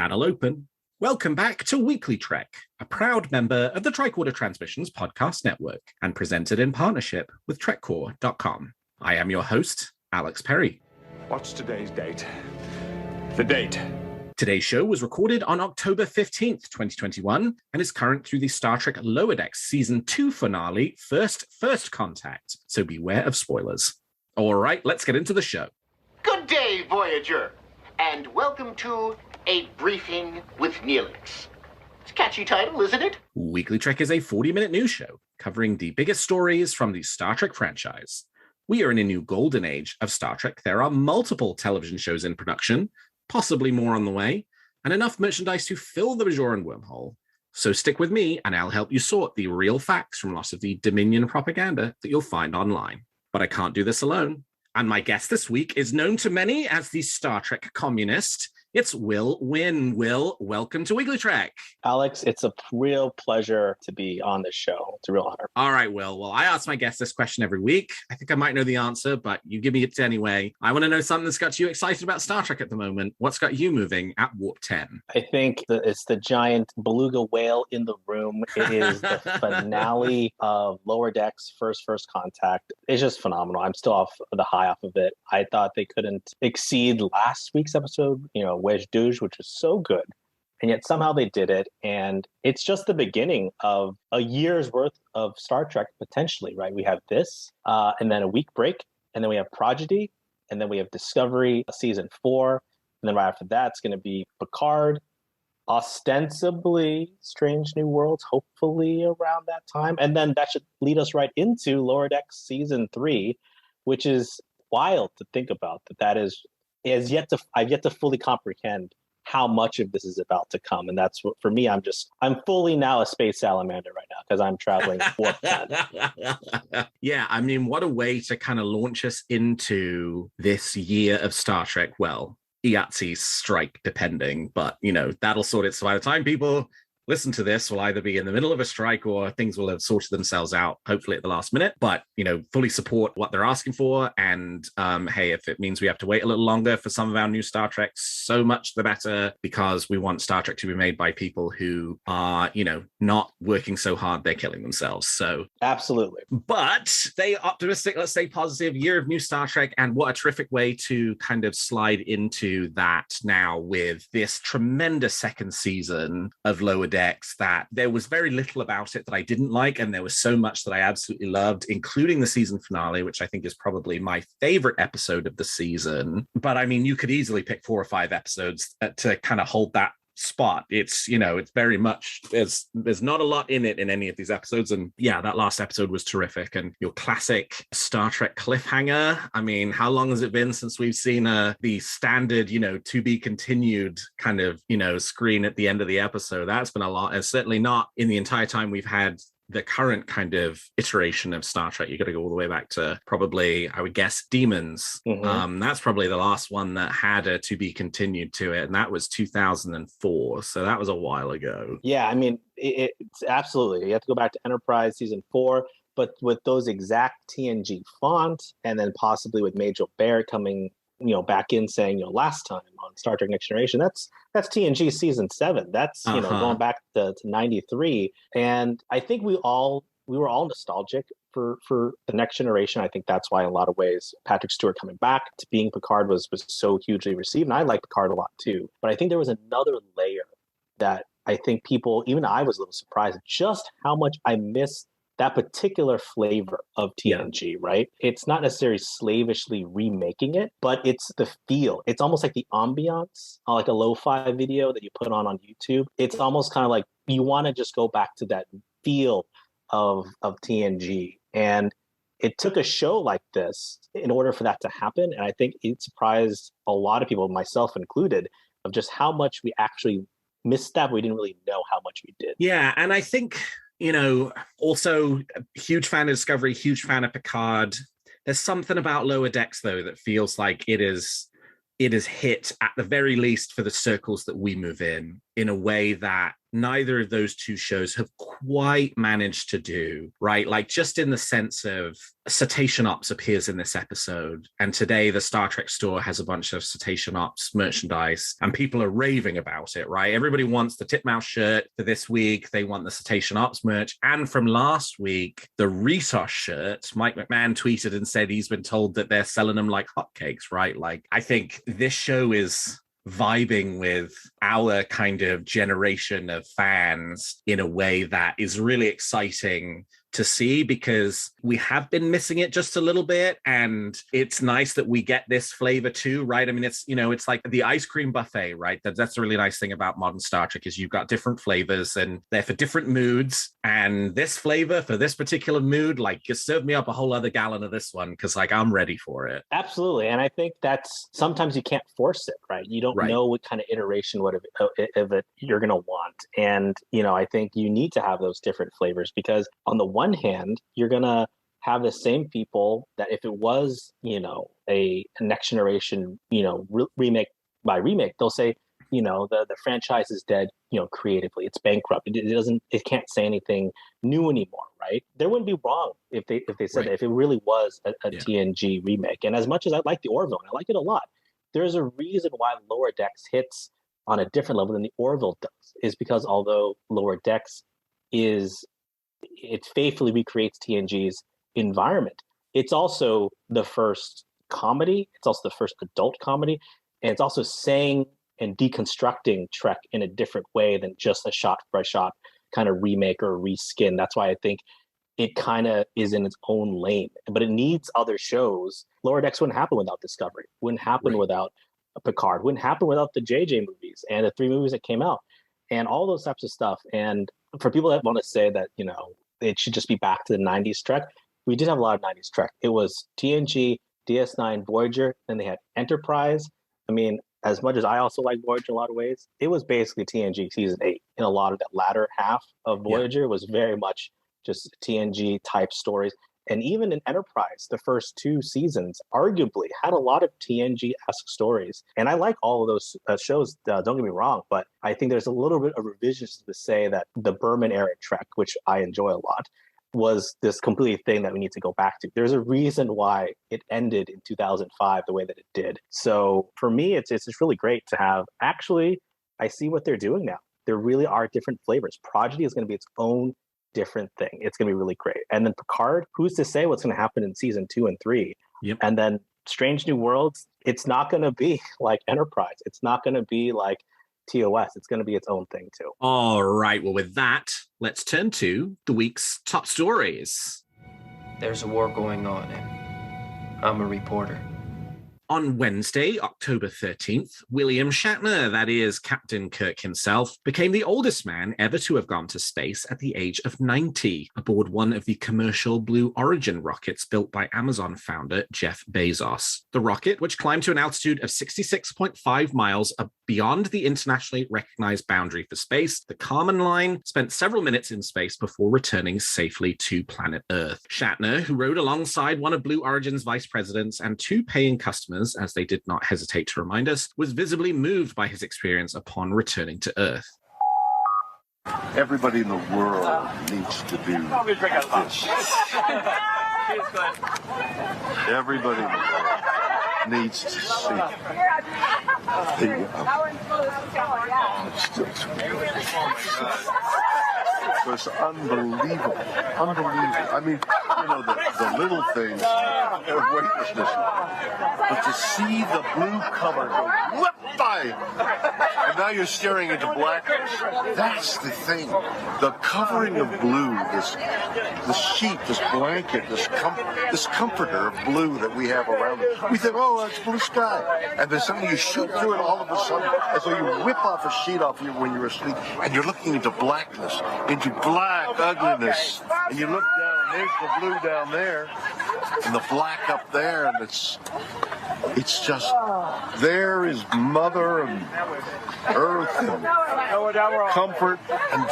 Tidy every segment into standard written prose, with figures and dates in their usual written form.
Channel open. Welcome back to WeeklyTrek, a proud member of the Tricorder Transmissions podcast network and presented in partnership with TrekCore.com. I am your host, Alex Perry. What's today's date? The date. Today's show was recorded on October 15th, 2021, and is current through the Star Trek Lower Decks Season 2 finale, First Contact, so beware of spoilers. All right, let's get into the show. Good day, Voyager, and welcome to A Briefing with Neelix. It's a catchy title, isn't it? WeeklyTrek is a 40-minute news show covering the biggest stories from the Star Trek franchise. We are in a new golden age of Star Trek. There are multiple television shows in production, possibly more on the way, and enough merchandise to fill the Bajoran wormhole. So stick with me, and I'll help you sort the real facts from lots of the Dominion propaganda that you'll find online. But I can't do this alone. And my guest this week is known to many as the Star Trek communist. It's Will Wynn. Will, welcome to WeeklyTrek. Alex, it's a real pleasure to be on this show. It's a real honor. All right, Will. Well, I ask my guests this question every week. I think I might know the answer, but you give me it anyway. I want to know something that's got you excited about Star Trek at the moment. What's got you moving at Warp 10? I think it's the giant beluga whale in the room. It is the finale of Lower Decks First Contact. It's just phenomenal. I'm still off the high off of it. I thought they couldn't exceed last week's episode, Wedge Douche, which was so good. And yet somehow they did it. And it's just the beginning of a year's worth of Star Trek, potentially, right? We have this, and then a week break, and then we have Prodigy, and then we have Discovery, season 4. And then right after that, it's going to be Picard, ostensibly Strange New Worlds, hopefully around that time. And then that should lead us right into Lower Decks season 3, which is wild to think about. I've yet to fully comprehend how much of this is about to come. And that's what, for me, I'm fully now a space salamander right now because I'm traveling warp 10. Yeah, I mean, what a way to kind of launch us into this year of Star Trek. Well, IATSE's strike depending, but that'll sort it. So by the time people listen to this, will either be in the middle of a strike or things will have sorted themselves out, hopefully at the last minute. But, fully support what they're asking for. And hey, if it means we have to wait a little longer for some of our new Star Trek, so much the better, because we want Star Trek to be made by people who are, not working so hard they're killing themselves. So absolutely. But stay optimistic. Let's stay positive. Year of new Star Trek. And what a terrific way to kind of slide into that now with this tremendous second season of Lower Decks, that there was very little about it that I didn't like, and there was so much that I absolutely loved, including the season finale, which I think is probably my favorite episode of the season. But I mean, you could easily pick 4 or 5 episodes to kind of hold that spot. It's it's very much, there's not a lot in it in any of these episodes, and yeah, that last episode was terrific. And your classic Star Trek cliffhanger, I mean, how long has it been since we've seen the standard to be continued kind of screen at the end of the episode? That's been a lot, and certainly not in the entire time we've had the current kind of iteration of Star Trek. You got to go all the way back to probably, I would guess, Demons. Mm-hmm. That's probably the last one that had a to be continued to it, and that was 2004. So that was a while ago. Yeah, I mean, it's absolutely. You have to go back to Enterprise season 4, but with those exact TNG font, and then possibly with Majel Barrett coming back in saying, last time on Star Trek Next Generation, that's TNG season 7. That's, going back to 93. And I think we were all nostalgic for the Next Generation. I think that's why in a lot of ways Patrick Stewart coming back to being Picard was so hugely received. And I like Picard a lot too. But I think there was another layer that I think people, even I was a little surprised at just how much I missed that particular flavor of TNG, right? It's not necessarily slavishly remaking it, but it's the feel. It's almost like the ambiance, like a lo-fi video that you put on YouTube. It's almost kind of like you want to just go back to that feel of TNG. And it took a show like this in order for that to happen. And I think it surprised a lot of people, myself included, of just how much we actually missed that. We didn't really know how much we did. Yeah, and I think also a huge fan of Discovery, huge fan of Picard. There's something about Lower Decks, though, that feels like it is hit, at the very least, for the circles that we move in a way that neither of those two shows have quite managed to do, right? Like, just in the sense of Cetacean Ops appears in this episode, and today the Star Trek store has a bunch of Cetacean Ops merchandise, and people are raving about it, right? Everybody wants the Titmouse shirt for this week. They want the Cetacean Ops merch. And from last week, the Resource shirt, Mike McMahon tweeted and said he's been told that they're selling them like hotcakes, right? Like, I think this show is vibing with our kind of generation of fans in a way that is really exciting to see, because we have been missing it just a little bit, and it's nice that we get this flavor too, right? I mean, it's, you know, it's like the ice cream buffet, right? That's a really nice thing about modern Star Trek, is you've got different flavors and they're for different moods, and this flavor for this particular mood, like, just serve me up a whole other gallon of this one, because like I'm ready for it. Absolutely. And I think that's sometimes you can't force it, right? You don't know what kind of iteration of it you're going to want. And, you know, I think you need to have those different flavors, because on the one hand, you're going to have the same people that if it was, you know, a next generation, you know, remake by remake, they'll say, you know, the franchise is dead, you know, creatively. It's bankrupt. It can't say anything new anymore, right? There wouldn't be wrong if they said that, if it really was a TNG remake. And as much as I like the Orville, and I like it a lot, there's a reason why Lower Decks hits on a different level than the Orville does, is because although Lower Decks it faithfully recreates TNG's environment, it's also the first comedy, it's also the first adult comedy, and it's also saying and deconstructing Trek in a different way than just a shot-by-shot kind of remake or reskin. That's why I think it kind of is in its own lane, but it needs other shows. Lower Decks wouldn't happen without Discovery, wouldn't happen without Picard, wouldn't happen without the JJ movies and the 3 movies that came out and all those types of stuff. And for people that want to say that, you know, it should just be back to the 90s Trek, we did have a lot of 90s Trek. It was TNG, DS9, Voyager, then they had Enterprise. I mean, as much as I also like Voyager in a lot of ways, it was basically TNG season 8. In a lot of that latter half of Voyager was very much just TNG type stories. And even in Enterprise, the first 2 seasons arguably had a lot of TNG-esque stories. And I like all of those shows, don't get me wrong, but I think there's a little bit of revisions to say that the Berman era Trek, which I enjoy a lot, was this complete thing that we need to go back to. There's a reason why it ended in 2005 the way that it did. So for me, it's just really great to have, actually, I see what they're doing now. There really are different flavors. Prodigy is going to be its own different thing. It's going to be really great. And then Picard, who's to say what's going to happen in season 2 and 3? Yep. And then Strange New Worlds, it's not going to be like Enterprise. It's not going to be like TOS. It's going to be its own thing too. All right. Well, with that, let's turn to the week's top stories. There's a war going on, and I'm a reporter. On Wednesday, October 13th, William Shatner, that is Captain Kirk himself, became the oldest man ever to have gone to space at the age of 90, aboard one of the commercial Blue Origin rockets built by Amazon founder Jeff Bezos. The rocket, which climbed to an altitude of 66.5 miles beyond the internationally recognized boundary for space, the Kármán line, spent several minutes in space before returning safely to planet Earth. Shatner, who rode alongside one of Blue Origin's vice presidents and 2 paying customers, as they did not hesitate to remind us, was visibly moved by his experience upon returning to Earth. Everybody in the world needs to do this. Everybody in the world needs to see it was unbelievable. I mean, you know, the little things of weightlessness. But to see the blue color go whip by, and now you're staring into blackness. That's the thing. The covering of blue, this sheet, this blanket, this comforter of blue that we have around us. We think, oh, it's blue sky. And then suddenly you shoot through it all of a sudden, as though you whip off a sheet off you when you're asleep, and you're looking into blackness, into black ugliness. And you look down, there's the blue down there, and the black up there, and it's just, there is Mother and Earth and comfort, and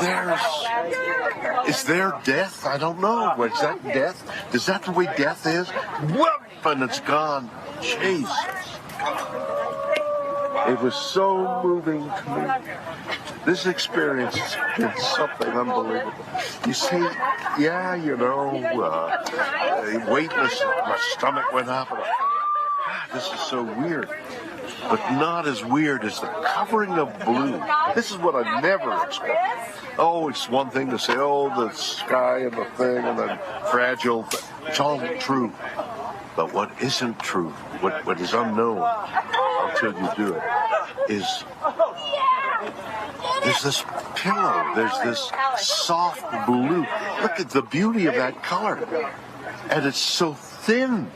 is there death? I don't know. Is that death? Is that the way death is? Whoop! And it's gone. Jesus. It was so moving to me. This experience has been something unbelievable. You see, yeah, weightless, my stomach went up. And God, this is so weird. But not as weird as the covering of blue. This is what I never expected. Oh, it's one thing to say, oh, the sky and the thing and the fragile. It's all true. But what isn't true, what is unknown until you do it, is there's this pillow, there's this soft blue. Look at the beauty of that color. And it's so thin.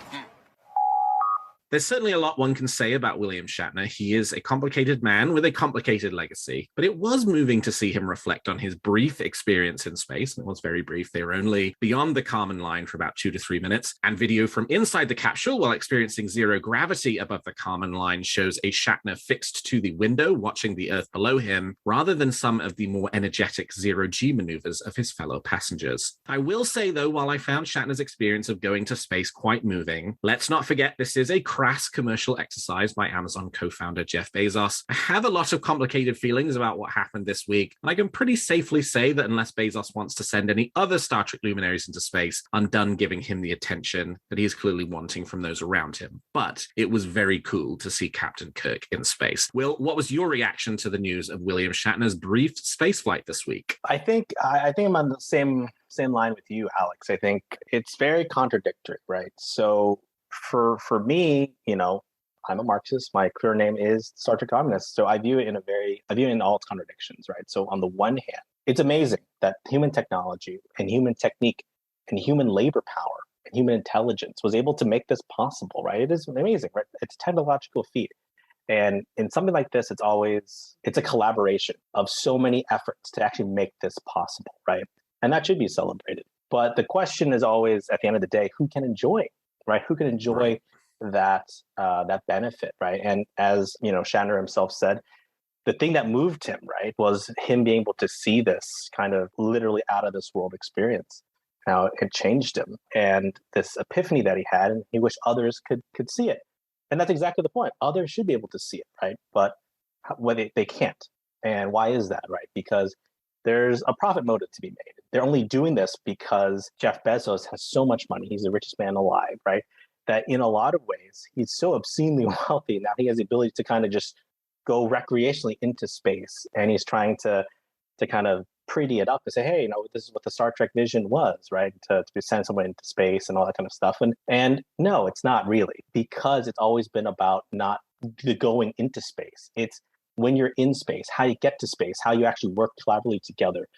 There's certainly a lot one can say about William Shatner. He is a complicated man with a complicated legacy, but it was moving to see him reflect on his brief experience in space. And it was very brief. They were only beyond the Kármán line for about 2 to 3 minutes. And video from inside the capsule while experiencing zero gravity above the Kármán line shows a Shatner fixed to the window, watching the Earth below him, rather than some of the more energetic zero-G maneuvers of his fellow passengers. I will say, though, while I found Shatner's experience of going to space quite moving, let's not forget this is a crass commercial exercise by Amazon co-founder Jeff Bezos. I have a lot of complicated feelings about what happened this week, and I can pretty safely say that unless Bezos wants to send any other Star Trek luminaries into space, I'm done giving him the attention that he is clearly wanting from those around him. But it was very cool to see Captain Kirk in space. Will, what was your reaction to the news of William Shatner's brief spaceflight this week? I think I'm on the same line with you, Alex. I think it's very contradictory, right? So for me, I'm a Marxist. My career name is Star Trek Communist. So I view it in all its contradictions, right? So on the one hand, it's amazing that human technology and human technique and human labor power and human intelligence was able to make this possible, right? It is amazing, right? It's a technological feat. And in something like this, it's a collaboration of so many efforts to actually make this possible, right? And that should be celebrated. But the question is always, at the end of the day, who can enjoy, right? Who can enjoy that benefit, right? And as Shatner himself said, the thing that moved him, right, was him being able to see this kind of literally out of this world experience. Now it changed him, and this epiphany that he had, and he wished others could see it. And that's exactly the point. Others should be able to see it, right? But they can't. And why is that, right? Because there's a profit motive to be made. They're only doing this because Jeff Bezos has so much money. He's the richest man alive, right? That in a lot of ways, he's so obscenely wealthy now he has the ability to kind of just go recreationally into space. And he's trying to kind of pretty it up to say, hey, this is what the Star Trek vision was, right? To send someone into space and all that kind of stuff. And no, it's not really, because it's always been about not the going into space. It's when you're in space, how you get to space, how you actually work collaboratively together.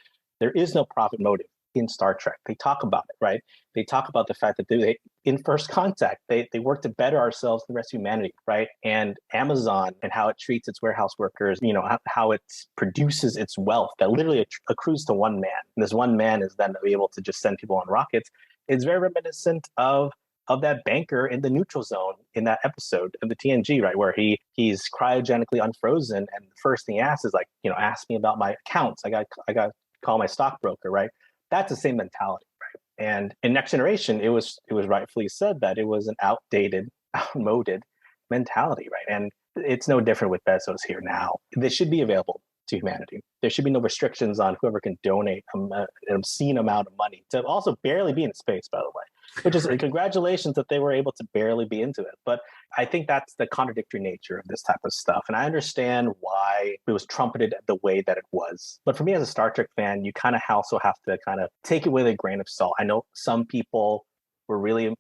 There is no profit motive in Star Trek. They talk about it, right? They talk about the fact that they in First Contact, they work to better ourselves and the rest of humanity, right? And Amazon and how it treats its warehouse workers, how it produces its wealth that literally accrues to one man. And this one man is then able to just send people on rockets. It's very reminiscent of that banker in the neutral zone in that episode of the TNG, right? Where he's cryogenically unfrozen. And the first thing he asks is like, ask me about my accounts. I got to call my stockbroker, right? That's the same mentality, right? And in Next Generation, it was rightfully said that it was an outdated, outmoded mentality, right? And it's no different with Bezos here now. This should be available to humanity. There should be no restrictions on whoever can donate an obscene amount of money to also barely be in space, by the way. Which is congratulations that they were able to barely be into it. But I think that's the contradictory nature of this type of stuff. And I understand why it was trumpeted the way that it was. But for me as a Star Trek fan, you kind of also have to kind of take it with a grain of salt. I know some people were really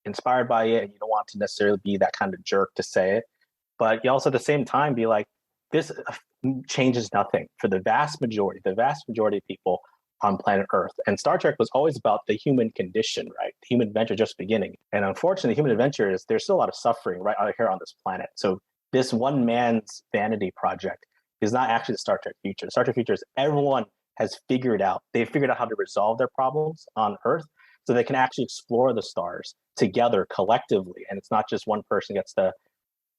inspired by it, and you don't want to necessarily be that kind of jerk to say it. But you also at the same time be like, this changes nothing for the vast majority of people on planet Earth. And Star Trek was always about the human condition, right? The human adventure just beginning. And unfortunately, human adventure there's still a lot of suffering right out here on this planet. So this one man's vanity project is not actually the Star Trek future. The Star Trek future is everyone has figured out how to resolve their problems on Earth so they can actually explore the stars together collectively. And it's not just one person gets to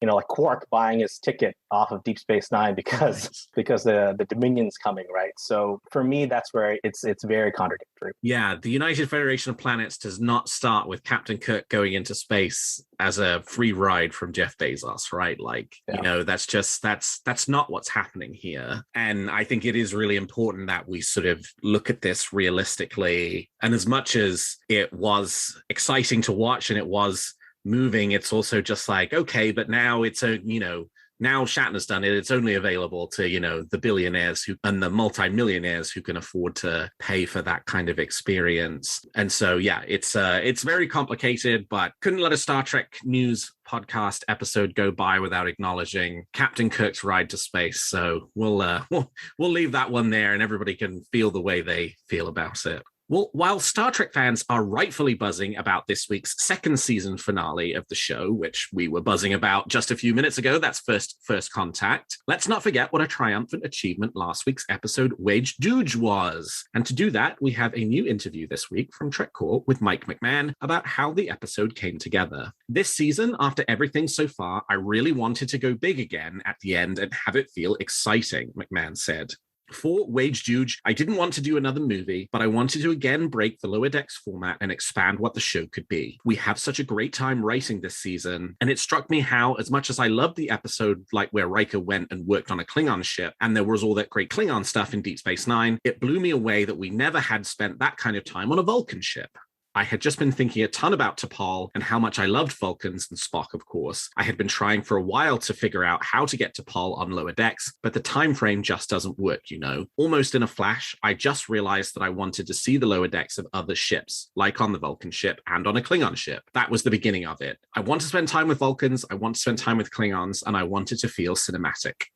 like Quark buying his ticket off of Deep Space Nine because the Dominion's coming, right? So for me, that's where it's very contradictory. Yeah, the United Federation of Planets does not start with Captain Kirk going into space as a free ride from Jeff Bezos, right? Like, that's not what's happening here. And I think it is really important that we sort of look at this realistically. And as much as it was exciting to watch and it was moving, it's also just like, okay, but now it's now Shatner's done it. It's only available to, the billionaires and the multimillionaires who can afford to pay for that kind of experience. And so, yeah, it's very complicated, but couldn't let a Star Trek news podcast episode go by without acknowledging Captain Kirk's ride to space. So we'll leave that one there, and everybody can feel the way they feel about it. Well, while Star Trek fans are rightfully buzzing about this week's second season finale of the show, which we were buzzing about just a few minutes ago, that's First Contact, let's not forget what a triumphant achievement last week's episode Wedge Dooge was. And to do that, we have a new interview this week from Trek Core with Mike McMahon about how the episode came together. This season, after everything so far, I really wanted to go big again at the end and have it feel exciting, McMahon said. For Wage Juge, I didn't want to do another movie, but I wanted to again break the Lower Decks format and expand what the show could be. We have such a great time writing this season, and it struck me how, as much as I loved the episode like where Riker went and worked on a Klingon ship, and there was all that great Klingon stuff in Deep Space Nine, it blew me away that we never had spent that kind of time on a Vulcan ship. I had just been thinking a ton about T'Pol and how much I loved Vulcans and Spock, of course. I had been trying for a while to figure out how to get T'Pol on Lower Decks, but the time frame just doesn't work, Almost in a flash, I just realized that I wanted to see the Lower Decks of other ships, like on the Vulcan ship and on a Klingon ship. That was the beginning of it. I want to spend time with Vulcans, I want to spend time with Klingons, and I wanted to feel cinematic.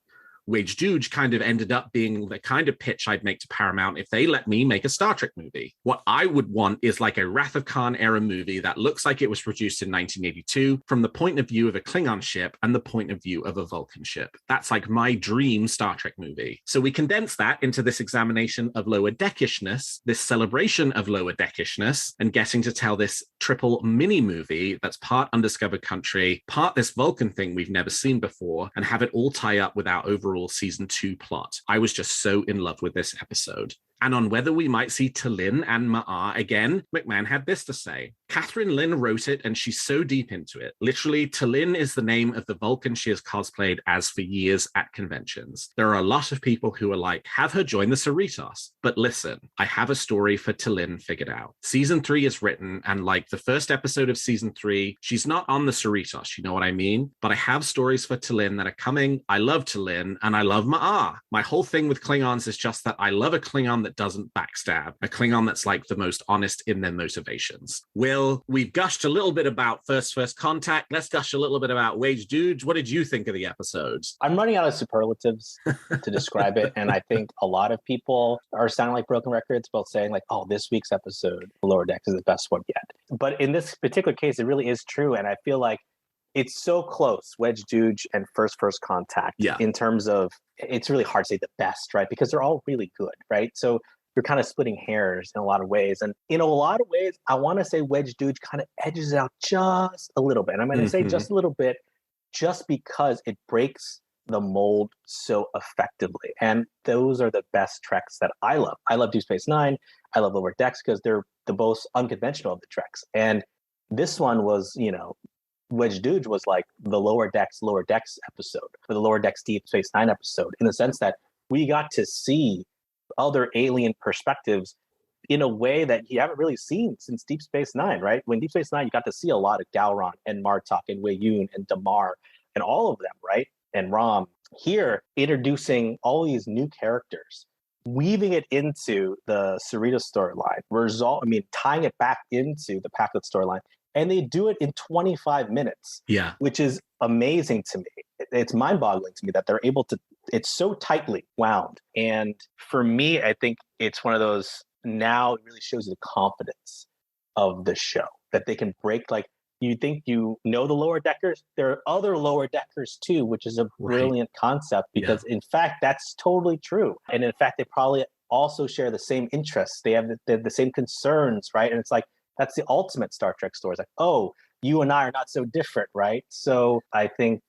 Wage Dooge kind of ended up being the kind of pitch I'd make to Paramount if they let me make a Star Trek movie. What I would want is like a Wrath of Khan era movie that looks like it was produced in 1982 from the point of view of a Klingon ship and the point of view of a Vulcan ship. That's like my dream Star Trek movie. So we condensed that into this examination of lower deckishness, this celebration of lower deckishness, and getting to tell this triple mini movie that's part Undiscovered Country, part this Vulcan thing we've never seen before, and have it all tie up with our overall season 2 plot. I was just so in love with this episode. And on whether we might see T'Lyn and Ma'ar again, McMahon had this to say. Catherine Lin wrote it, and she's so deep into it. Literally, T'Lyn is the name of the Vulcan she has cosplayed as for years at conventions. There are a lot of people who are like, have her join the Cerritos. But listen, I have a story for T'Lyn figured out. Season 3 is written, and like the first episode of season 3, she's not on the Cerritos, you know what I mean? But I have stories for T'Lyn that are coming. I love T'Lyn, and I love Ma'ar. My whole thing with Klingons is just that I love a Klingon that doesn't backstab, a Klingon that's like the most honest in their motivations. Will, we've gushed a little bit about First Contact. Let's gush a little bit about Wage Dooge. What did you think of the episodes? I'm running out of superlatives to describe it, and I think a lot of people are sounding like broken records, both saying like, oh, this week's episode, Lower Decks, is the best one yet. But in this particular case, it really is true, and I feel like it's so close, Wedge Dooge and First Contact, in terms of, it's really hard to say the best, right? Because they're all really good, right? So you're kind of splitting hairs in a lot of ways. And in a lot of ways, I want to say Wedge Dooge kind of edges it out just a little bit. And I'm going to say just a little bit, just because it breaks the mold so effectively. And those are the best Treks that I love. I love Deep Space Nine. I love Lower Decks because they're the most unconventional of the Treks. And this one was, Wedge Dooge was like the Lower Decks episode, or the Lower Decks Deep Space Nine episode, in the sense that we got to see other alien perspectives in a way that you haven't really seen since Deep Space Nine, right? When Deep Space Nine, you got to see a lot of Gowron and Martok and Wei Yun and Damar and all of them, right? And Rom. Here, introducing all these new characters, weaving it into the Cerritos storyline, tying it back into the Packlet storyline. And they do it in 25 minutes, which is amazing to me. It's mind-boggling to me that they're able to, it's so tightly wound. And for me, I think it's one of those, now it really shows you the confidence of the show, that they can break, like, you think you know the Lower Deckers, there are other Lower Deckers too, which is a brilliant concept, because in fact, that's totally true. And in fact, they probably also share the same interests. They have the same concerns, right? And it's like, that's the ultimate Star Trek story. It's like, oh, you and I are not so different, right? So I think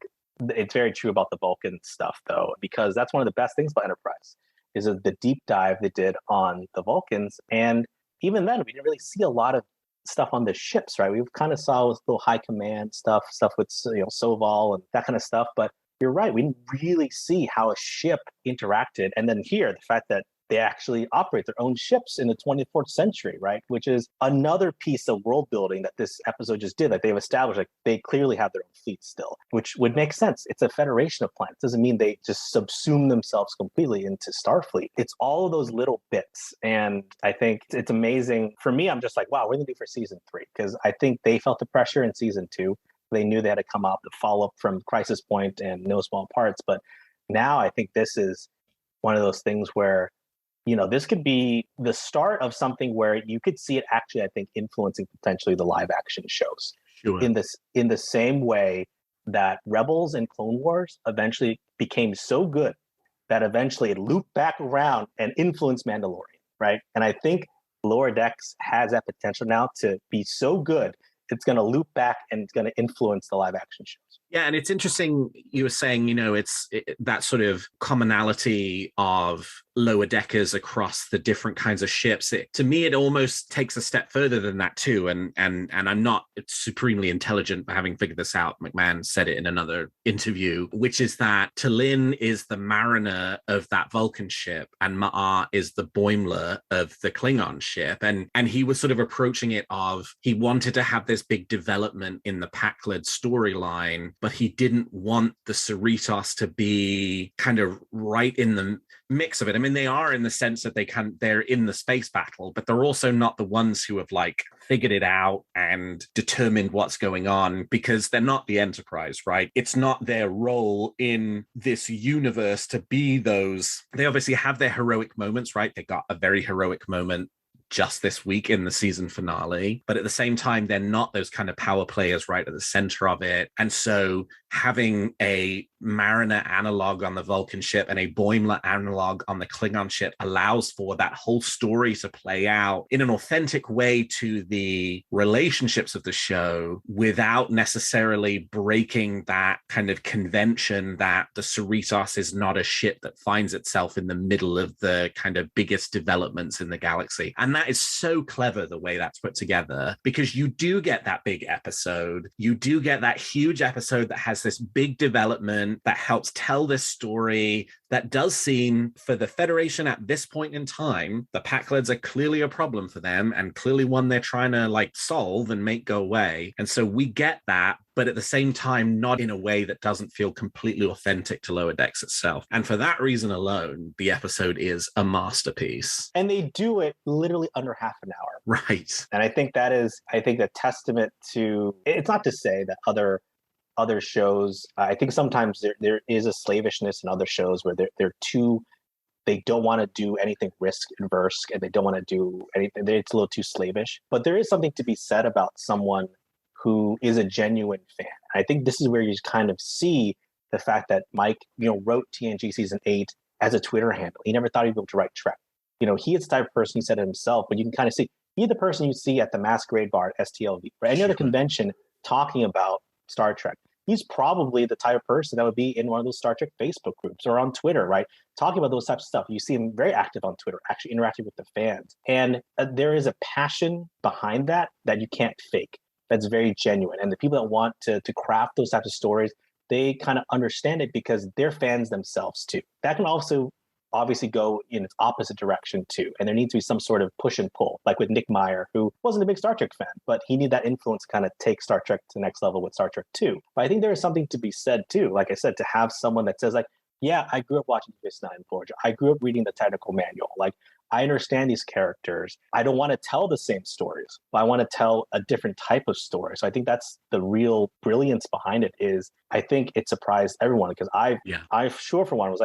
it's very true about the Vulcan stuff, though, because that's one of the best things about Enterprise is the deep dive they did on the Vulcans. And even then, we didn't really see a lot of stuff on the ships, right? We kind of saw little high command stuff with Soval and that kind of stuff. But you're right, we didn't really see how a ship interacted. And then here, the fact that they actually operate their own ships in the 24th century, right? Which is another piece of world building that this episode just did. Like they've established, like they clearly have their own fleet still, which would make sense. It's a federation of planets. Doesn't mean they just subsume themselves completely into Starfleet. It's all of those little bits. And I think it's amazing. For me, I'm just like, wow, what are they going to do for season 3? Because I think they felt the pressure in season 2. They knew they had to come up to follow up from Crisis Point and No Small Parts. But now I think this is one of those things where this could be the start of something where you could see it actually, I think, influencing potentially the live action shows. Sure. In the same way that Rebels and Clone Wars eventually became so good that eventually it looped back around and influenced Mandalorian, right? And I think Lower Decks has that potential now to be so good, it's going to loop back and it's going to influence the live action shows. Yeah, and it's interesting you were saying, it's that sort of commonality of lower deckers across the different kinds of ships. To me, it almost takes a step further than that too. And I'm not supremely intelligent for having figured this out. McMahon said it in another interview, which is that T'Lyn is the mariner of that Vulcan ship and Ma'ar is the Boimler of the Klingon ship. And he was sort of approaching it of, he wanted to have this big development in the Pakled storyline, but he didn't want the Cerritos to be kind of right in the mix of it. I mean, they are in the sense that they're in the space battle, but they're also not the ones who have figured it out and determined what's going on, because they're not the Enterprise, right? It's not their role in this universe to be those. They obviously have their heroic moments, right? They got a very heroic moment just this week in the season finale, but at the same time, they're not those kind of power players right at the center of it. And so having a Mariner analog on the Vulcan ship and a Boimler analog on the Klingon ship allows for that whole story to play out in an authentic way to the relationships of the show without necessarily breaking that kind of convention that the Cerritos is not a ship that finds itself in the middle of the kind of biggest developments in the galaxy. And that is so clever the way that's put together, because you do get that big episode. You do get that huge episode that has this big development that helps tell this story that does seem, for the Federation at this point in time, the Pakleds are clearly a problem for them and clearly one they're trying to solve and make go away. And so we get that, but at the same time, not in a way that doesn't feel completely authentic to Lower Decks itself. And for that reason alone, the episode is a masterpiece. And they do it literally under half an hour. Right. And I think that is, a testament to, it's not to say that other shows, I think sometimes there is a slavishness in other shows where they don't want to do anything risk adverse and they don't want to do anything. It's a little too slavish. But there is something to be said about someone who is a genuine fan. I think this is where you kind of see the fact that Mike, wrote TNG season 8 as a Twitter handle. He never thought he'd be able to write Trek. He is the type of person, he said it himself, but you can kind of see, he's the person you see at the Masquerade Bar at STLV, or any other convention talking about Star Trek. He's probably the type of person that would be in one of those Star Trek Facebook groups or on Twitter, right? Talking about those types of stuff. You see him very active on Twitter, actually interacting with the fans. And there is a passion behind that you can't fake. That's very genuine. And the people that want to craft those types of stories, they kind of understand it because they're fans themselves too. That can also obviously go in its opposite direction too. And there needs to be some sort of push and pull, like with Nick Meyer, who wasn't a big Star Trek fan, but he needed that influence to kind of take Star Trek to the next level with Star Trek 2. But I think there is something to be said too, like I said, to have someone that says yeah, I grew up watching Deep Space Nine and Voyager. I grew up reading the technical manual. I understand these characters. I don't want to tell the same stories, but I want to tell a different type of story. So I think that's the real brilliance behind it. Is I think it surprised everyone, because I sure for one was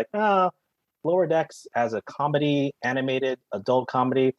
Lower Decks as a comedy, animated adult comedy,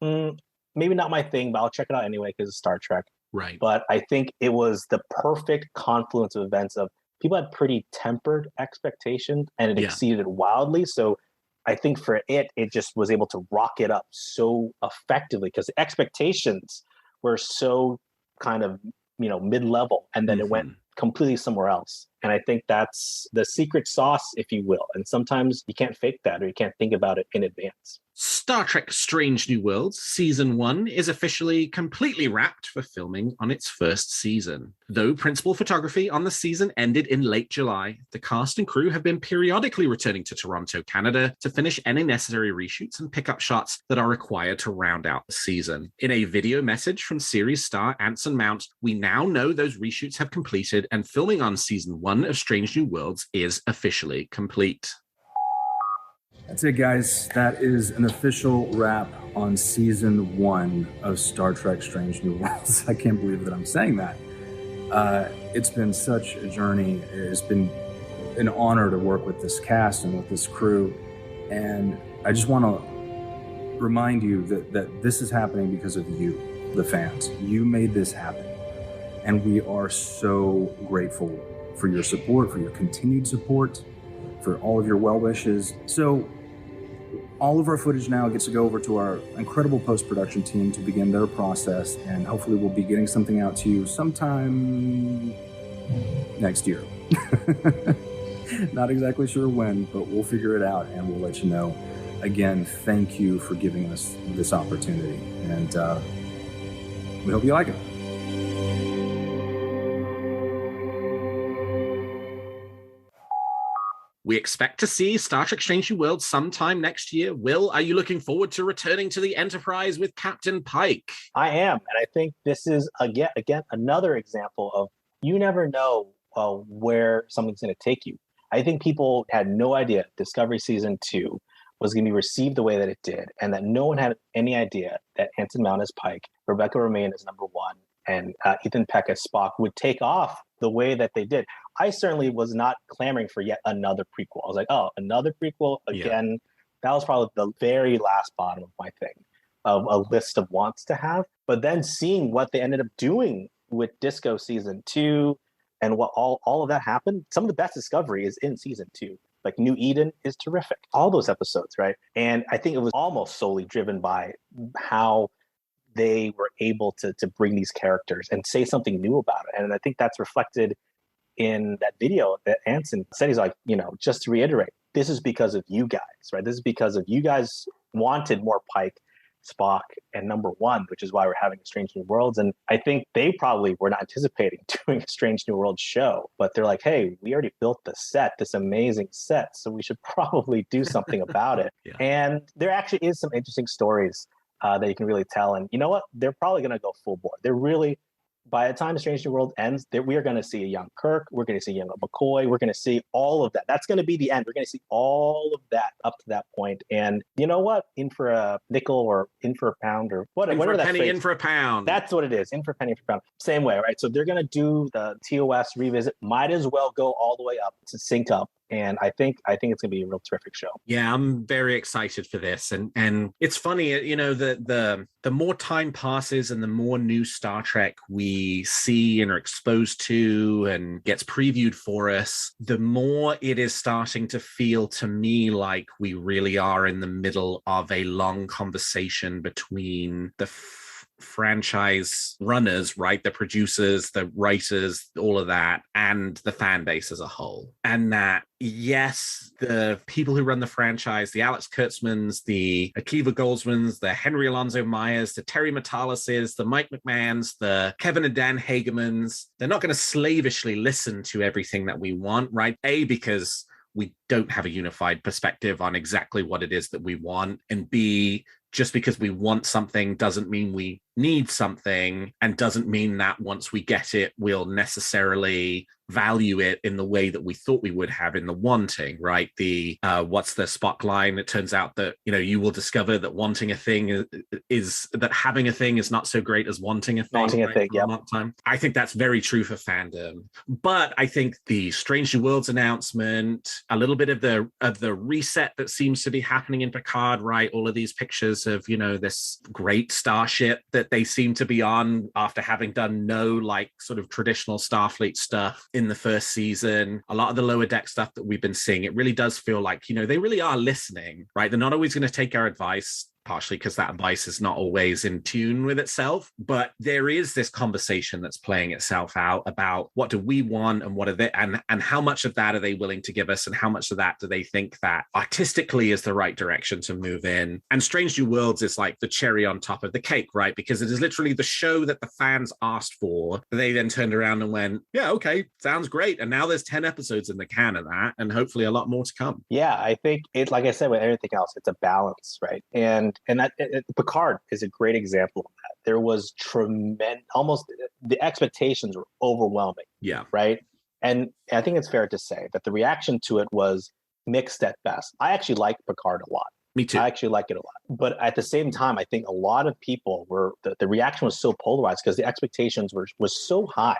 maybe not my thing, but I'll check it out anyway because it's Star Trek. Right. But I think it was the perfect confluence of events of people had pretty tempered expectations and it exceeded wildly. So I think for it just was able to rock it up so effectively because the expectations were so kind of, mid-level, and then it went completely somewhere else. And I think that's the secret sauce, if you will. And sometimes you can't fake that, or you can't think about it in advance. Star Trek Strange New Worlds Season 1 is officially completely wrapped for filming on its first season. Though principal photography on the season ended in late July, the cast and crew have been periodically returning to Toronto, Canada to finish any necessary reshoots and pick up shots that are required to round out the season. In a video message from series star Anson Mount, we now know those reshoots have completed and filming on Season 1 of Strange New Worlds is officially complete. That's it, guys. That is an official wrap on Season 1 of Star Trek Strange New Worlds. I can't believe that I'm saying that. It's been such a journey. It's been an honor to work with this cast and with this crew. And I just want to remind you that this is happening because of you, the fans. You made this happen. And we are so grateful for your support, for your continued support, for all of your well wishes. So all of our footage now gets to go over to our incredible post-production team to begin their process, and hopefully we'll be getting something out to you sometime next year. Not exactly sure when, but we'll figure it out and we'll let you know. Again, thank you for giving us this opportunity, and we hope you like it. We expect to see Star Trek Strange New Worlds sometime next year. Will, are you looking forward to returning to the Enterprise with Captain Pike? I am. And I think this is, again another example of you never know where something's going to take you. I think people had no idea Discovery Season 2 was going to be received the way that it did, and that no one had any idea that Anson Mount as Pike, Rebecca Romijn as number 1, and Ethan Peck as Spock would take off the way that they did. I certainly was not clamoring for yet another prequel. I was like, oh, another prequel again. Yeah. That was probably the very last bottom of my thing, of a list of wants to have. But then seeing what they ended up doing with Disco Season 2 and what all of that happened, some of the best Discovery is in Season 2. Like New Eden is terrific. All those episodes, right? And I think it was almost solely driven by how they were able to bring these characters and say something new about it. And I think that's reflected in that video that Anson said. He's like, just to reiterate, this is because of you guys, right? This is because of you guys wanted more Pike, Spock, and number 1, which is why we're having a Strange New Worlds. And I think they probably were not anticipating doing a Strange New Worlds show, but they're like, hey, we already built the set, this amazing set, so we should probably do something about it. Yeah. And there actually is some interesting stories that you can really tell. And you know what? They're probably going to go full bore. They're really, by the time Strange New World ends, we are going to see a young Kirk. We're going to see a young McCoy. We're going to see all of that. That's going to be the end. We're going to see all of that up to that point. And you know what? In for a nickel or in for a pound or whatever. In for a penny, in for a pound. That's what it is. In for a penny, in for a pound. Same way, right? So they're going to do the TOS revisit. Might as well go all the way up to sync up. And I think it's going to be a real terrific show. Yeah, I'm very excited for this. And it's funny, the more time passes and the more new Star Trek we see and are exposed to and gets previewed for us, the more it is starting to feel to me like we really are in the middle of a long conversation between the franchise runners, right? The producers, the writers, all of that, and the fan base as a whole. And that, yes, the people who run the franchise, the Alex Kurtzmans, the Akiva Goldsmans, the Henry Alonso Myers, the Terry Matalas's, the Mike McMahons, the Kevin and Dan Hagemans, they're not going to slavishly listen to everything that we want, right? A, because we don't have a unified perspective on exactly what it is that we want, and B, just because we want something doesn't mean we need something, and doesn't mean that once we get it, we'll necessarily value it in the way that we thought we would have in the wanting, right? The what's the Spock line? It turns out that, you will discover that wanting a thing is that having a thing is not so great as wanting a thing. Wanting a thing, yeah. I think that's very true for fandom. But I think the Strange New Worlds announcement, a little bit of the reset that seems to be happening in Picard, right? All of these pictures of, this great starship that they seem to be on after having done no sort of traditional Starfleet stuff in the first season. A lot of the lower deck stuff that we've been seeing, it really does feel like, they really are listening, right? They're not always going to take our advice. partially because that advice is not always in tune with itself. But there is this conversation that's playing itself out about what do we want and what are they, and how much of that are they willing to give us, and how much of that do they think that artistically is the right direction to move in. And Strange New Worlds is like the cherry on top of the cake, right? Because it is literally the show that the fans asked for. They then turned around and went, yeah, okay, sounds great. And now there's 10 episodes in the can of that, and hopefully a lot more to come. Yeah, I think it, like I said, with everything else, it's a balance, right? And Picard is a great example of that. There was tremendous, almost the expectations were overwhelming. Yeah. Right. And I think it's fair to say that the reaction to it was mixed at best. I actually like Picard a lot. Me too. I actually like it a lot. But at the same time, I think a lot of people were, the reaction was so polarized because the expectations was so high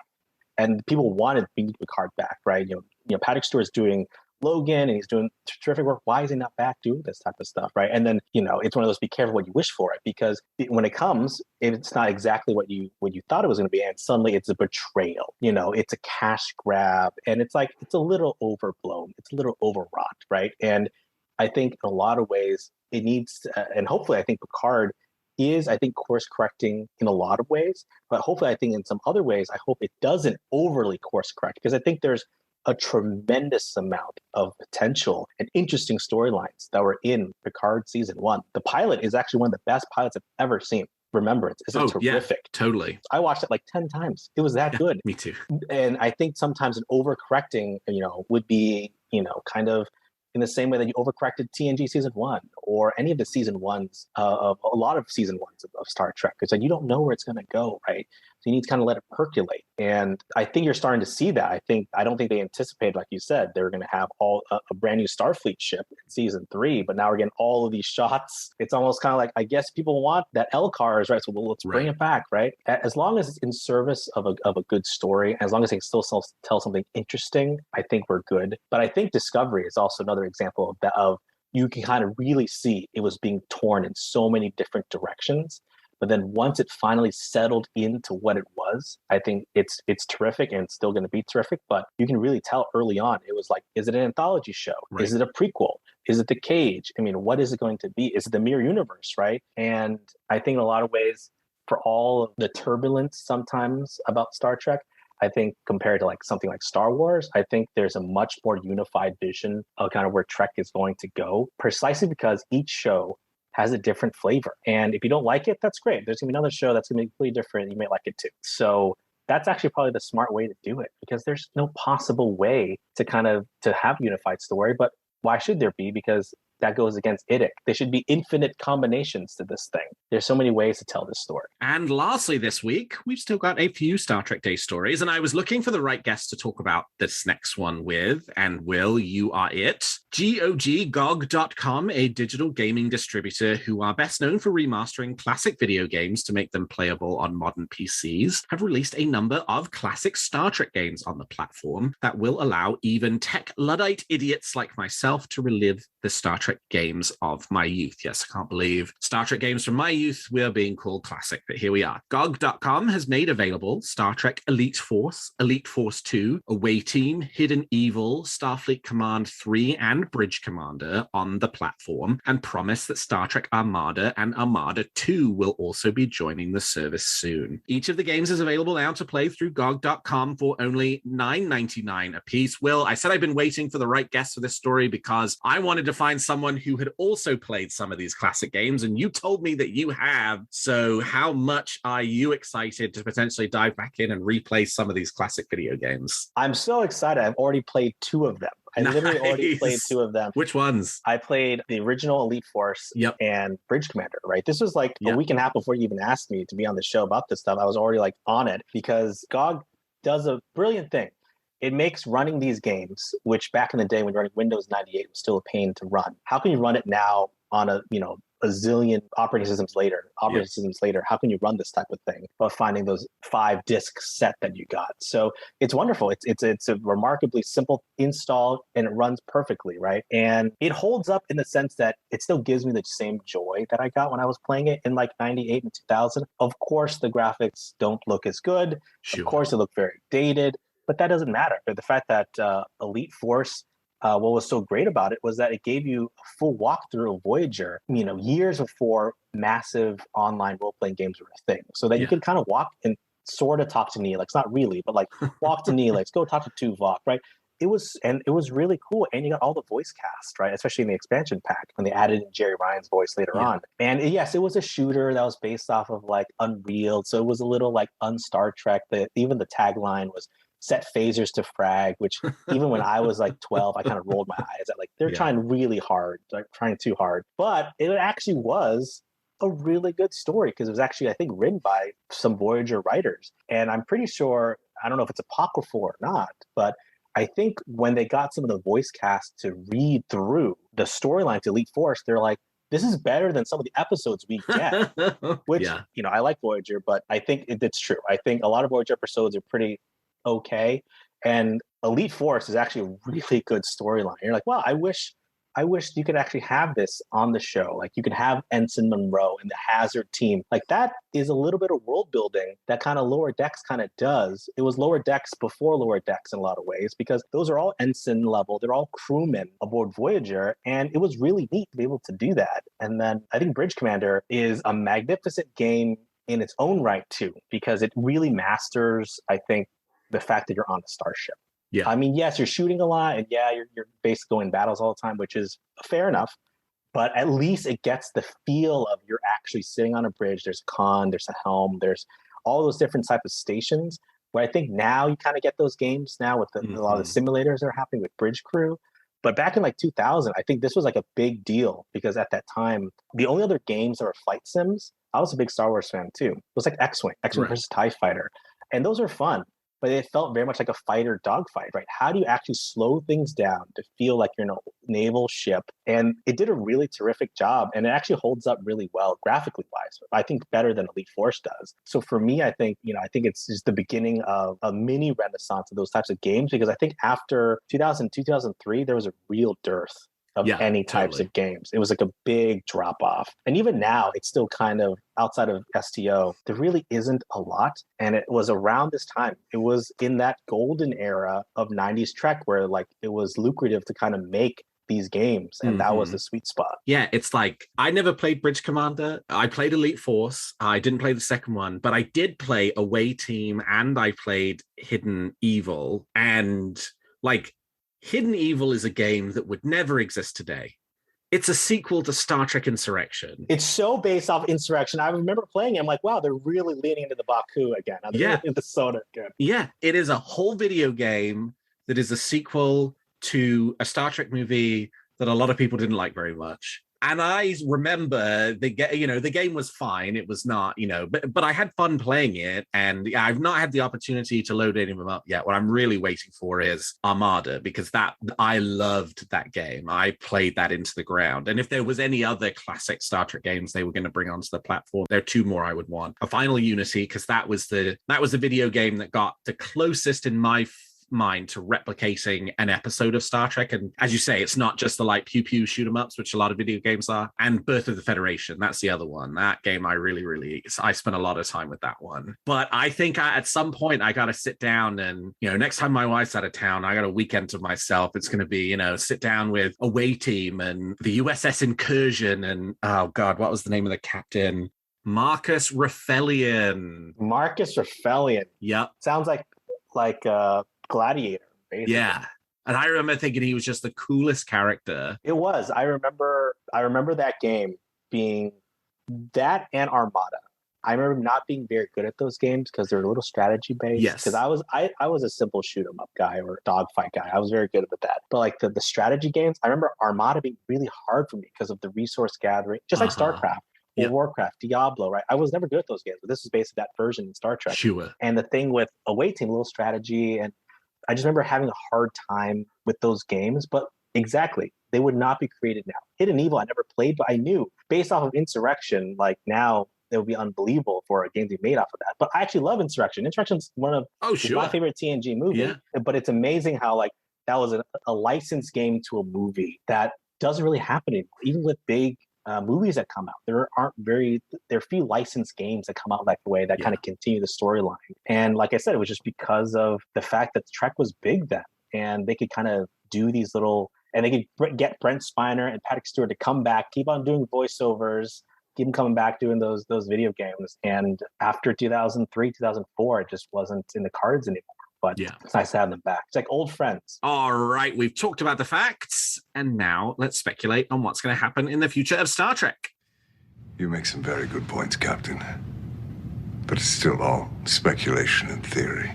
and people wanted Picard back, right? You know, Patrick Stewart's doing Logan and he's doing terrific work. Why is he not back doing this type of stuff, right? And then, you know, it's one of those, be careful what you wish for it, because when it comes, it's not exactly what you thought it was going to be, and suddenly it's a betrayal. You know, it's a cash grab, and it's like, it's a little overblown, it's a little overwrought, right? And I think in a lot of ways it needs to, and hopefully I think Picard is, I think, course correcting in a lot of ways, but hopefully I think in some other ways, I hope it doesn't overly course correct, because I think there's a tremendous amount of potential and interesting storylines that were in Picard season 1. The pilot is actually one of the best pilots I've ever seen. Remembrance is terrific. Yeah, totally. I watched it like 10 times. It was that good. Me too. And I think sometimes an overcorrecting, you know, would be, you know, kind of in the same way that you overcorrected TNG season 1 or any of the season 1s of a lot of season 1s of Star Trek. It's like you don't know where it's going to go, right? So you need to kind of let it percolate. And I think you're starting to see that. I don't think they anticipated, like you said, they were going to have a brand new Starfleet ship in season 3, but now we're getting all of these shots. It's almost kind of like, I guess people want that LCARS, right? So let's bring it back, right? As long as it's in service of a good story, as long as they can still tell something interesting, I think we're good. But I think Discovery is also another example of that, of you can kind of really see it was being torn in so many different directions. But then once it finally settled into what it was, I think it's terrific, and it's still going to be terrific. But you can really tell early on, it was like, is it an anthology show? Right. Is it a prequel? Is it the Cage? I mean, what is it going to be? Is it the Mirror Universe, right? And I think in a lot of ways, for all of the turbulence sometimes about Star Trek, I think compared to like something like Star Wars, I think there's a much more unified vision of kind of where Trek is going to go, precisely because each show has a different flavor. And if you don't like it, that's great. There's gonna be another show that's gonna be completely different. You may like it too. So that's actually probably the smart way to do it, because there's no possible way to have a unified story. But why should there be? Because that goes against IDIC. There should be infinite combinations to this thing. There's so many ways to tell this story. And lastly, this week, we've still got a few Star Trek Day stories, and I was looking for the right guest to talk about this next one with, and Will, you are it. GOG.com, a digital gaming distributor who are best known for remastering classic video games to make them playable on modern PCs, have released a number of classic Star Trek games on the platform that will allow even tech Luddite idiots like myself to relive the Star Trek games of my youth. Yes, I can't believe Star Trek games from my youth were being called classic, but here we are. GOG.com has made available Star Trek Elite Force 2, Away Team, Hidden Evil, Starfleet Command 3, and Bridge Commander on the platform, and promise that Star Trek Armada and Armada 2 will also be joining the service soon. Each of the games is available now to play through GOG.com for only $9.99 a piece. Will, I said I've been waiting for the right guest for this story because I wanted to find someone who had also played some of these classic games, and you told me that you have. So how much are you excited to potentially dive back in and replay some of these classic video games? I'm so excited. I've already played 2 of them. I literally already played 2 of them. Which ones? I played the original Elite Force and Bridge Commander, right? This was like a week and a half before you even asked me to be on the show about this stuff. I was already like on it, because GOG does a brilliant thing. It makes running these games, which back in the day when running Windows 98 was still a pain to run. How can you run it now on a zillion operating systems later? How can you run this type of thing while finding those 5 disc set that you got? So it's wonderful. It's a remarkably simple install, and it runs perfectly, right? And it holds up in the sense that it still gives me the same joy that I got when I was playing it in like 98 and 2000. Of course, the graphics don't look as good. Sure. Of course, they look very dated. But that doesn't matter. The fact that Elite Force what was so great about it was that it gave you a full walkthrough of Voyager, years before massive online role-playing games were a thing. So that you could kind of walk and sort of talk to Neelix, not really, but like walk to Neelix, go talk to Tuvok, right? It was really cool. And you got all the voice cast, right? Especially in the expansion pack when they added in Jerry Ryan's voice later on. And yes, it was a shooter that was based off of like Unreal. So it was a little like un-Star Trek. Even the tagline was set phasers to frag, which even when I was like 12, I kind of rolled my eyes at like, they're trying really hard, like trying too hard. But it actually was a really good story because it was actually, I think, written by some Voyager writers. And I'm pretty sure, I don't know if it's apocryphal or not, but I think when they got some of the voice cast to read through the storyline to Elite Force, they're like, this is better than some of the episodes we get. Which, I like Voyager, but I think it's true. I think a lot of Voyager episodes are pretty okay. And Elite Force is actually a really good storyline. You're like, wow, I wish you could actually have this on the show. Like you could have Ensign Monroe and the Hazard team. Like that is a little bit of world building that kind of Lower Decks kind of does. It was Lower Decks before Lower Decks in a lot of ways because those are all ensign level. They're all crewmen aboard Voyager. And it was really neat to be able to do that. And then I think Bridge Commander is a magnificent game in its own right too, because it really masters, I think, the fact that you're on a starship. Yeah. I mean, yes, you're shooting a lot, and you're basically going battles all the time, which is fair enough. But at least it gets the feel of you're actually sitting on a bridge. There's a con, there's a helm, there's all those different types of stations. Where I think now you kind of get those games now with a lot of the simulators that are happening with Bridge Crew. But back in like 2000, I think this was like a big deal because at that time, the only other games that were flight sims, I was a big Star Wars fan too. It was like X-Wing versus TIE Fighter. And those are fun. But it felt very much like a fighter dogfight, right? How do you actually slow things down to feel like you're in a naval ship? And it did a really terrific job, and it actually holds up really well graphically wise. I think better than Elite Force does. So for me, I think it's just the beginning of a mini renaissance of those types of games because I think after 2000, 2003, there was a real dearth of any types of games. It was like a big drop off. And even now, it's still kind of outside of STO, there really isn't a lot. And it was around this time. It was in that golden era of 90s Trek where like it was lucrative to kind of make these games. And that was the sweet spot. Yeah, it's like I never played Bridge Commander. I played Elite Force. I didn't play the second one, but I did play Away Team and I played Hidden Evil. And like, Hidden Evil is a game that would never exist today. It's a sequel to Star Trek Insurrection. It's so based off Insurrection. I remember playing it. I'm like, wow, they're really leaning into the Baku again. Into Soda again. Yeah, it is a whole video game that is a sequel to a Star Trek movie that a lot of people didn't like very much. And I remember the game was fine. It was not, but I had fun playing it. And I've not had the opportunity to load any of them up yet. What I'm really waiting for is Armada, because I loved that game. I played that into the ground. And if there was any other classic Star Trek games they were going to bring onto the platform, there are two more I would want. A Final Unity, because that was the video game that got the closest in my mind to replicating an episode of Star Trek. And as you say, it's not just the like pew pew shoot 'em ups, which a lot of video games are. And Birth of the Federation, that's the other one. That game I spent a lot of time with that one. But I think at some point I got to sit down and next time my wife's out of town, I got a weekend to myself. It's going to be sit down with Away Team and the USS Incursion and oh god, what was the name of the captain? Marcus Raffelian. Yep. Sounds like Gladiator, basically. Yeah. And I remember thinking he was just the coolest character. It was. I remember that game being that and Armada. I remember not being very good at those games because they're a little strategy based. Yes. Because I was a simple shoot 'em up guy or dogfight guy. I was very good at that. But like the strategy games, I remember Armada being really hard for me because of the resource gathering, just like StarCraft. Or Warcraft, Diablo, right? I was never good at those games, but this is basically that version in Star Trek. Sure. And the thing with Away Team, a little strategy, and I just remember having a hard time with those games, but exactly, they would not be created now. Hidden Evil, I never played, but I knew based off of Insurrection, like now it would be unbelievable for a game to be made off of that. But I actually love Insurrection. Insurrection's one of my favorite TNG movies, but it's amazing how like that was a licensed game to a movie that doesn't really happen anymore, even with big movies that come out. There are few licensed games that come out that way that kind of continue the storyline. And like I said, it was just because of the fact that Trek was big then and they could kind of do these little, and they could get Brent Spiner and Patrick Stewart to come back, keep on doing voiceovers, keep them coming back doing those video games. And after 2003, 2004, it just wasn't in the cards anymore. But it's nice to have them back. It's like old friends. All right, we've talked about the facts, and now let's speculate on what's going to happen in the future of Star Trek. You make some very good points, Captain. But it's still all speculation and theory.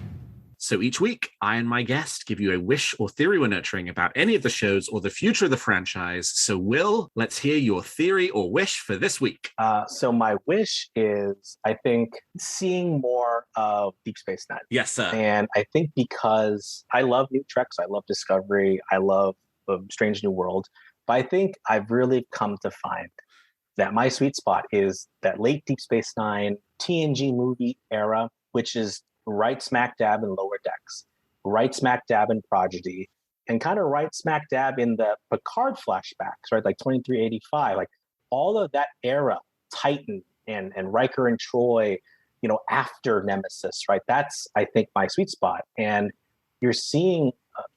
So each week, I and my guest give you a wish or theory we're nurturing about any of the shows or the future of the franchise. So Will, let's hear your theory or wish for this week. So my wish is, I think, seeing more of Deep Space Nine. Yes, sir. And I think because I love new Treks, I love Discovery, I love Strange New World, but I think I've really come to find that my sweet spot is that late Deep Space Nine TNG movie era, which is right smack dab in Lower Decks, right smack dab in Prodigy, and kind of right smack dab in the Picard flashbacks, right? Like 2385, like all of that era, Titan and Riker and Troy, you know, after Nemesis, right? That's, I think, my sweet spot. And you're seeing,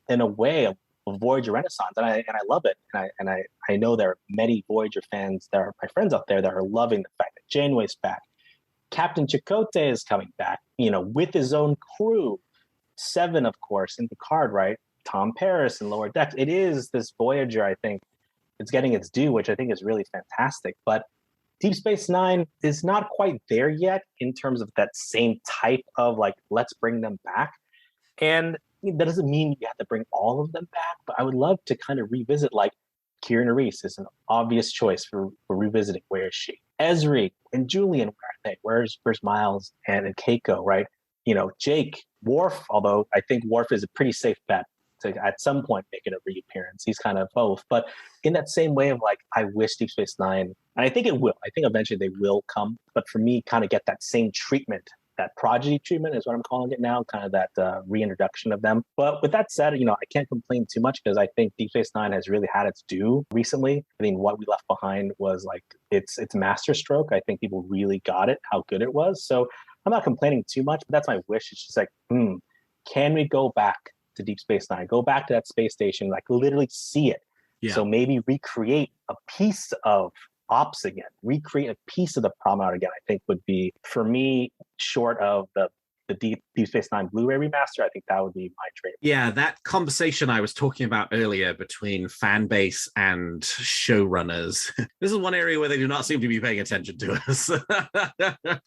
in a way, a Voyager renaissance, and I love it. And I know there are many Voyager fans, there are my friends out there that are loving the fact that Janeway's back. Captain Chakotay is coming back, you know, with his own crew. Seven, of course, in Picard, right? Tom Paris and Lower Decks. It is this Voyager, I think, it's getting its due, which I think is really fantastic. But Deep Space Nine is not quite there yet in terms of that same type of, like, let's bring them back. And that doesn't mean you have to bring all of them back, but I would love to kind of revisit, like, Kieran Reese is an obvious choice for revisiting. Where is she? Ezri and Julian, where are they? Where's Miles and Keiko, right? You know, Jake, Worf, although I think Worf is a pretty safe bet to at some point make it a reappearance. He's kind of both. But in that same way of, like, I wish Deep Space Nine, and I think it will. I think eventually they will come. But for me, kind of get that same treatment, that Prodigy treatment is what I'm calling it now, kind of that reintroduction of them. But with that said, you know, I can't complain too much because I think Deep Space Nine has really had its due recently. I think What We Left Behind was like its masterstroke. I think people really got it, how good it was. So I'm not complaining too much, but that's my wish. It's just like, can we go back to Deep Space Nine? Go back to that space station, like literally see it. Yeah. So maybe recreate a piece of Ops again, recreate a piece of the Promenade again, I think would be, for me, short of the Deep Space Nine Blu-ray remaster, I think that would be my dream. Yeah, that conversation I was talking about earlier between fan base and showrunners. This is one area where they do not seem to be paying attention to us.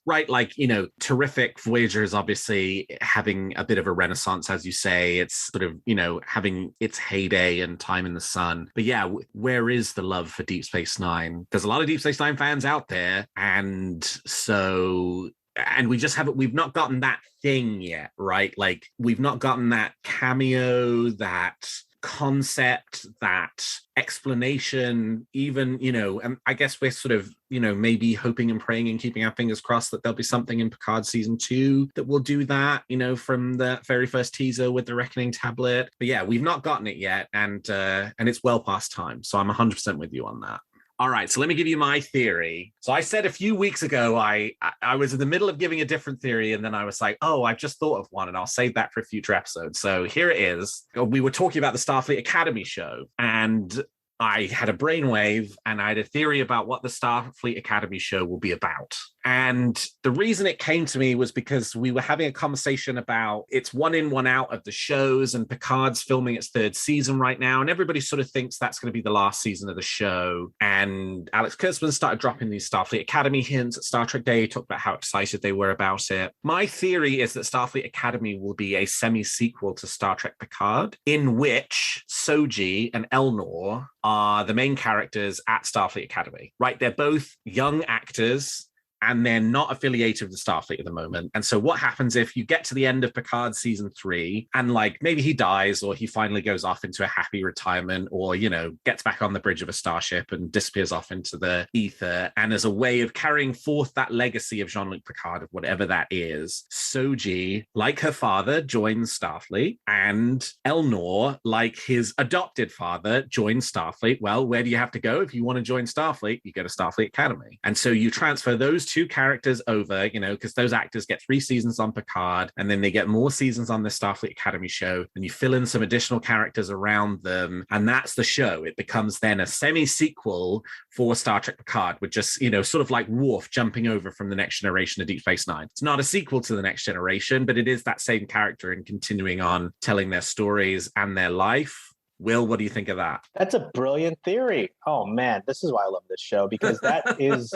Right, like, you know, terrific Voyager is obviously having a bit of a renaissance, as you say. It's sort of, you know, having its heyday and time in the sun. But yeah, where is the love for Deep Space Nine? There's a lot of Deep Space Nine fans out there, and so... And we've not gotten that thing yet, right? Like, we've not gotten that cameo, that concept, that explanation, even, you know, and I guess we're sort of, you know, maybe hoping and praying and keeping our fingers crossed that there'll be something in Picard season 2 that will do that, you know, from the very first teaser with the Reckoning tablet. But yeah, we've not gotten it yet, and it's well past time. So I'm 100% with you on that. All right, so let me give you my theory. So I said a few weeks ago, I was in the middle of giving a different theory, and then I was like, oh, I've just thought of one, and I'll save that for a future episode. So here it is. We were talking about the Starfleet Academy show, and I had a brainwave, and I had a theory about what the Starfleet Academy show will be about. And the reason it came to me was because we were having a conversation about it's one in, one out of the shows, and Picard's filming its 3rd season right now, and everybody sort of thinks that's going to be the last season of the show. And Alex Kurtzman started dropping these Starfleet Academy hints at Star Trek Day, talked about how excited they were about it. My theory is that Starfleet Academy will be a semi-sequel to Star Trek Picard, in which Soji and Elnor are the main characters at Starfleet Academy, right? They're both young actors, and they're not affiliated with the Starfleet at the moment. And so what happens if you get to the end of Picard season 3 and, like, maybe he dies, or he finally goes off into a happy retirement, or, you know, gets back on the bridge of a starship and disappears off into the ether. And as a way of carrying forth that legacy of Jean-Luc Picard, of whatever that is, Soji, like her father, joins Starfleet, and Elnor, like his adopted father, joins Starfleet. Well, where do you have to go if you want to join Starfleet? You go to Starfleet Academy. And so you transfer those two characters over, because those actors get 3 seasons on Picard, and then they get more seasons on the Starfleet Academy show, and you fill in some additional characters around them, and that's the show. It becomes then a semi-sequel for Star Trek Picard, with just, sort of like Worf jumping over from the Next Generation to Deep Space Nine. It's not a sequel to the Next Generation, but it is that same character and continuing on telling their stories and their life. Will, what do you think of that? That's a brilliant theory. Oh man, this is why I love this show, because that is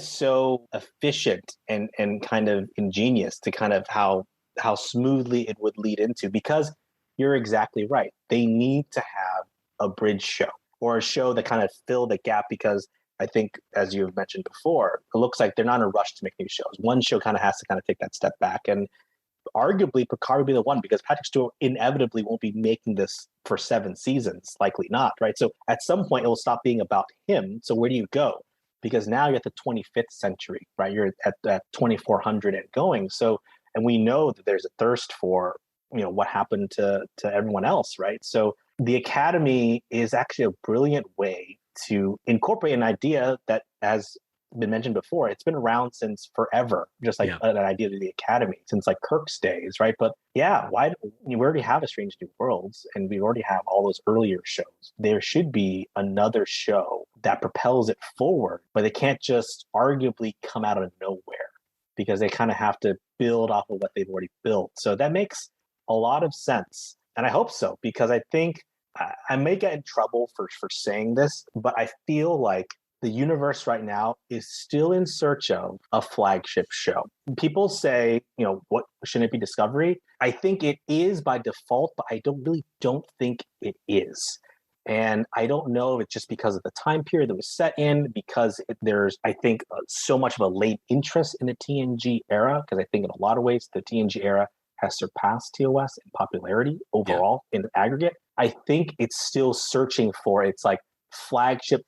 so efficient and kind of ingenious to kind of how smoothly it would lead into, because you're exactly right. They need to have a bridge show or a show that kind of fill the gap, because I think, as you've mentioned before, it looks like they're not in a rush to make new shows. One show kind of has to kind of take that step back, and arguably Picard would be the one, because Patrick Stewart inevitably won't be making this for 7 seasons, likely not, right? So at some point it will stop being about him. So where do you go? Because now you're at the 25th century, right? You're at 2400 and going. So, and we know that there's a thirst for, what happened to everyone else, right? So the Academy is actually a brilliant way to incorporate an idea that, as been mentioned before, it's been around since forever, just like an idea of the Academy, since like Kirk's days, right? But yeah, we already have a Strange New Worlds, and we already have all those earlier shows. There should be another show that propels it forward, but they can't just arguably come out of nowhere, because they kind of have to build off of what they've already built. So that makes a lot of sense, and I hope so, because I think I may get in trouble for saying this, but I feel like the universe right now is still in search of a flagship show. People say, what shouldn't it be Discovery? I think it is by default, but I don't think it is. And I don't know if it's just because of the time period that was set in, because there's, I think, so much of a late interest in the TNG era, because I think in a lot of ways the TNG era has surpassed TOS in popularity overall in the aggregate. I think it's still searching for its like flagship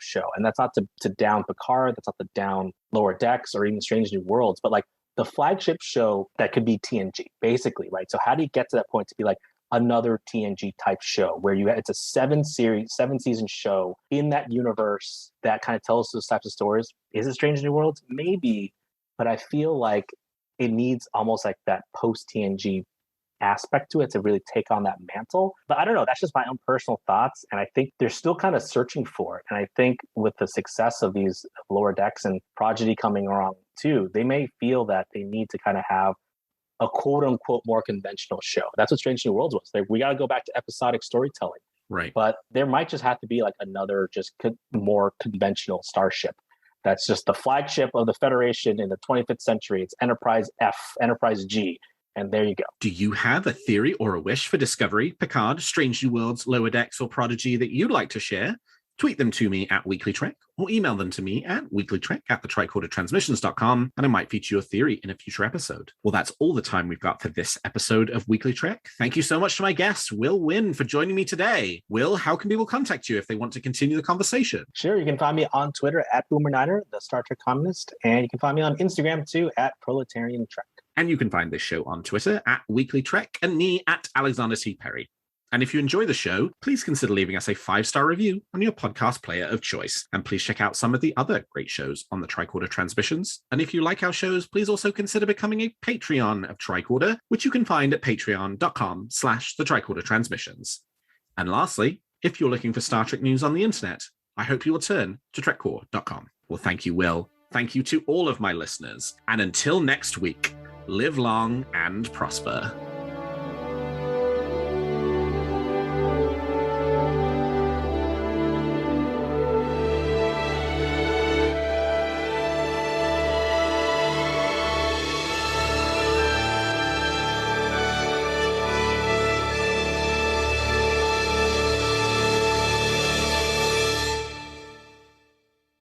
show. And that's not to down Picard, that's not to down Lower Decks or even Strange New Worlds, but like the flagship show that could be TNG, basically, right? So how do you get to that point to be like another TNG type show where it's a 7-season show in that universe that kind of tells those types of stories? Is it Strange New Worlds? Maybe, but I feel like it needs almost like that post TNG aspect to it to really take on that mantle. But I don't know, that's just my own personal thoughts, and I think they're still kind of searching for it. And I think with the success of these Lower Decks and Prodigy coming around too, they may feel that they need to kind of have a quote unquote more conventional show. That's what Strange New Worlds was. We got to go back to episodic storytelling, right? But there might just have to be like another just more conventional starship that's just the flagship of the Federation in the 25th century. It's Enterprise F, Enterprise G. And there you go. Do you have a theory or a wish for Discovery, Picard, Strange New Worlds, Lower Decks, or Prodigy that you'd like to share? Tweet them to me at WeeklyTrek, or email them to me at weeklytrek@thetricordertransmissions.com, and I might feature your theory in a future episode. Well, that's all the time we've got for this episode of Weekly Trek. Thank you so much to my guest, Will Wynn, for joining me today. Will, how can people contact you if they want to continue the conversation? Sure, you can find me on Twitter at BoomerNiner, the Star Trek columnist, and you can find me on Instagram too at Proletarian Trek. And you can find this show on Twitter at WeeklyTrek and me at Alexander T. Perry. And if you enjoy the show, please consider leaving us a 5-star review on your podcast player of choice. And please check out some of the other great shows on the Tricorder Transmissions. And if you like our shows, please also consider becoming a Patreon of Tricorder, which you can find at patreon.com/the-Tricorder-Transmissions. And lastly, if you're looking for Star Trek news on the internet, I hope you will turn to trekcore.com. Well, thank you, Will. Thank you to all of my listeners. And until next week, live long and prosper.